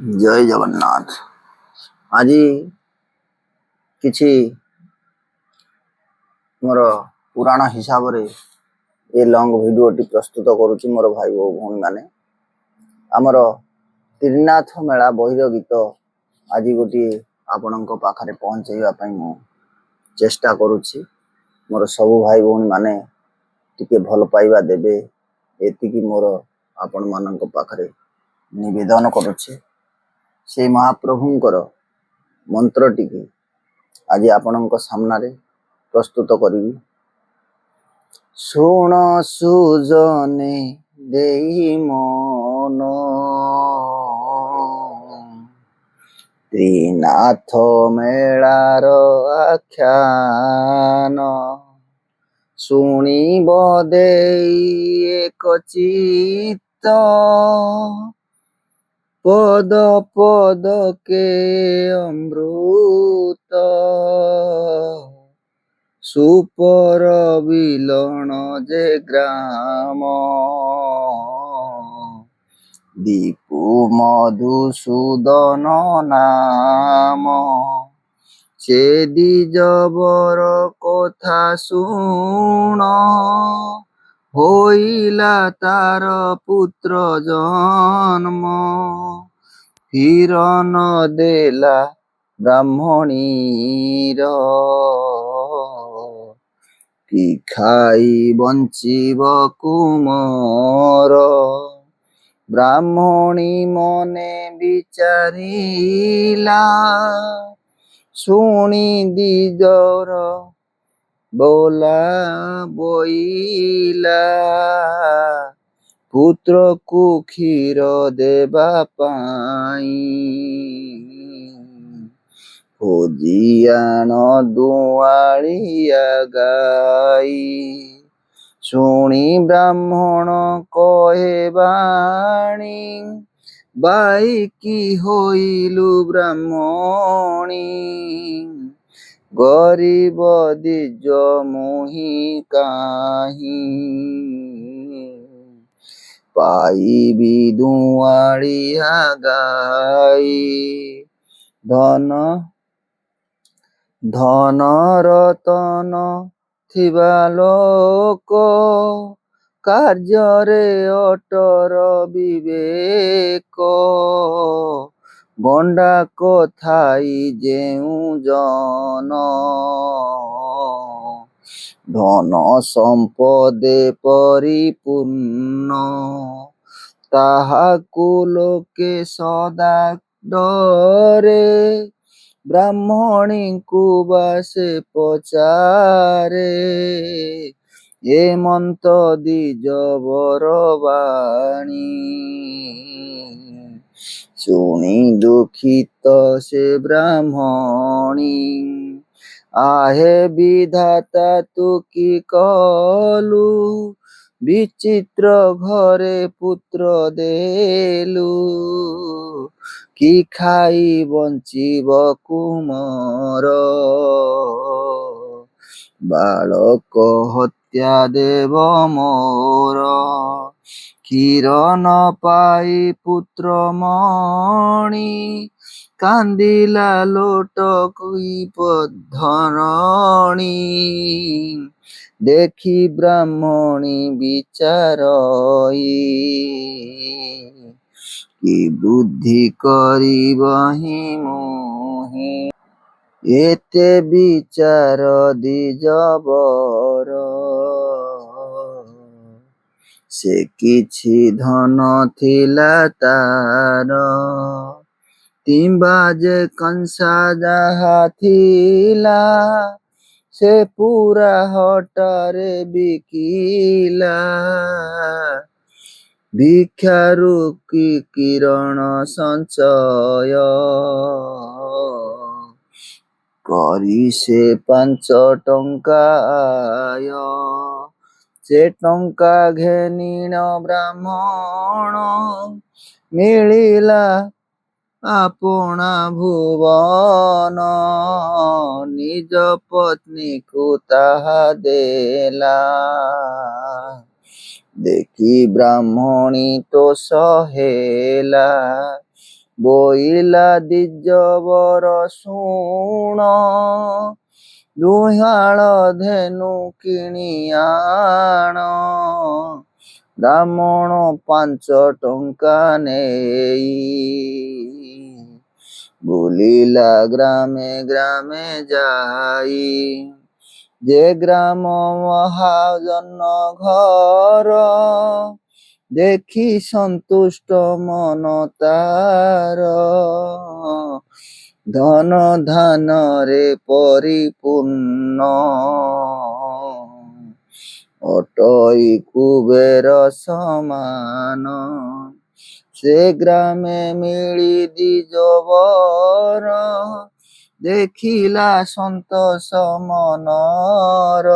जय जगन्नाथ। आज किछि मोर पुराण हिसाब रे ये लॉन्ग वीडियो टी प्रस्तुत करुछि मोर भाई भौणी माने। आमर त्रिनाथ मेला बहिर गीत आज गोटे आपणक पाखरे पहुँचेवा पई मु चेष्टा करुछि। मोर सब भाई भौणी माने टिके भल पाइबा देबे एतिकी मोर आपण मानक पाखरे निवेदन करुछि। से महाप्रभुंकर मंत्र टिके आज आपणक सामने प्रस्तुत करी। शुण सुजने देई मन त्रिनाथ मेलार आख्यान शुणिब देई एक चित्त पद पद के अमृत सुपर बिलण जे ग्राम दीपु मधुसूदन नाम से दिजबर कथा शुण होइला तार पुत्र जन्म हिरण देला ब्राह्मणीर कि खाई बंचिब कुमर ब्राह्मणी मने विचारिला शुणी दिजर बोला बोइला पुत्र को क्षीर देवा पाई खोजियान दुआलिया गाई शुणी ब्राह्मण कहे बाणी बाई की होइलु ब्राह्मणी गरीब दिज मुहि काहि पाइबी दुआलिया गाई धन धन रतन थिबा लोक कार्य अटर विवेक गंडा कथाई जेउ जन धन संपदे परिपूर्ण ताहाकु लोके सदा डरे ब्राह्मणी को बासे पचारे ए मंत दिज बरबाणी शुणी दुखित से ब्राह्मणी आहे विधाता तू की कलु विचित्र घरे पुत्र देलु कि खाई बंचिब कुमर बालक हत्या देव मोर क्षीर न पाई पुत्र मणि कांदिला लोटकी धरणी देखी ब्राह्मणी विचारई कि बुद्धि करिबहि मोहि एते विचार दिजबर से किछि धन थिला तार तिम्बा जे कंसा जाहा थिला से पूरा हटारे बिकिला भिक्षारु की किरण संचय करी से 5 टंका आय से टंका घेनिण ब्राह्मण मिलिला आपना भुवन निज पत्नी को ताहा देला देखी ब्राह्मणी तो सहेला ବୋଇଲା ଦ୍ୱିଜବର ଶୁଣ, ଦୁହାଳ ଧେନୁ କିଣି ଆଣ। ବ୍ରାହ୍ମଣ 5 ଟଙ୍କା ନେଇ, ବୁଲିଲା ଗ୍ରାମେ ଗ୍ରାମେ ଯାଇ। ଯେ ଗ୍ରାମ ମହାଜନ ଘର, ଦେଖି ସନ୍ତୁଷ୍ଟ ମନ ତାର। ଧନ ଧାନରେ ପରିପୂର୍ଣ୍ଣ, ଅଟଇ କୁବେର ସମାନ। ସେ ଗ୍ରାମେ ମିଳି ଦ୍ୱିଜବର, ଦେଖିଲା ସନ୍ତୋଷ ମନର।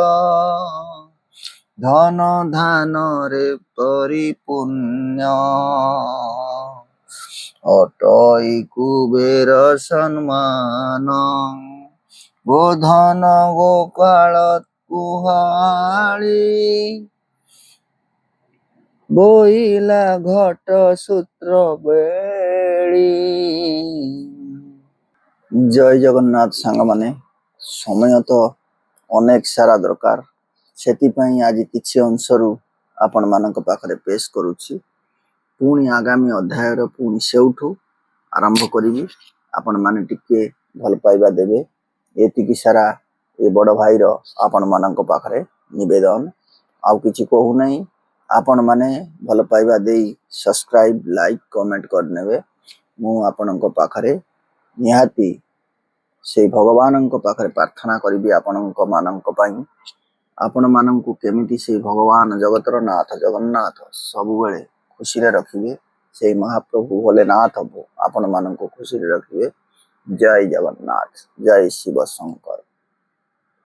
ଧନ ଧାନରେ ପରିପୂର୍ଣ୍ଣ, ଅଟଇ କୁବେର ସମ୍ମାନ। ଗୋଧନ ଗୋପାଳ ଗୁହାଳି, ବୋଇଲା ଘଟ ସୂତ୍ର ବେଳି। ଜୟ ଜଗନ୍ନାଥ ସାଙ୍ଗମାନେ, ସମୟ ତ ଅନେକ ସାରା ଦରକାର, ସେଥିପାଇଁ ଆଜି କିଛି ଅଂଶରୁ ଆପଣମାନଙ୍କ ପାଖରେ ପେଶ କରୁଛି। ପୁଣି ଆଗାମୀ ଅଧ୍ୟାୟର ପୁଣି ସେଉଠୁ ଆରମ୍ଭ କରିବି। ଆପଣମାନେ ଟିକେ ଭଲ ପାଇବା ଦେବେ, ଏତିକି ସାରା ଏ ବଡ଼ ଭାଇର ଆପଣମାନଙ୍କ ପାଖରେ ନିବେଦନ। ଆଉ କିଛି କହୁନାହିଁ। ଆପଣମାନେ ଭଲ ପାଇବା ଦେଇ ସବସ୍କ୍ରାଇବ୍, ଲାଇକ୍, କମେଣ୍ଟ କରିନେବେ। ମୁଁ ଆପଣଙ୍କ ପାଖରେ ନିହାତି ସେଇ ଭଗବାନଙ୍କ ପାଖରେ ପ୍ରାର୍ଥନା କରିବି ଆପଣଙ୍କ ମାନଙ୍କ ପାଇଁ। ଆପଣମାନଙ୍କୁ କେମିତି ସେଇ ଭଗବାନ ଜଗତର ନାଥ ଜଗନ୍ନାଥ ସବୁବେଳେ ଖୁସିରେ ରଖିବେ। ସେଇ ମହାପ୍ରଭୁ ଭୋଲେନାଥ ଆପଣମାନଙ୍କୁ ଖୁସିରେ ରଖିବେ। ଜୟ ଜଗନ୍ନାଥ, ଜୟ ଶିବ ଶଙ୍କର।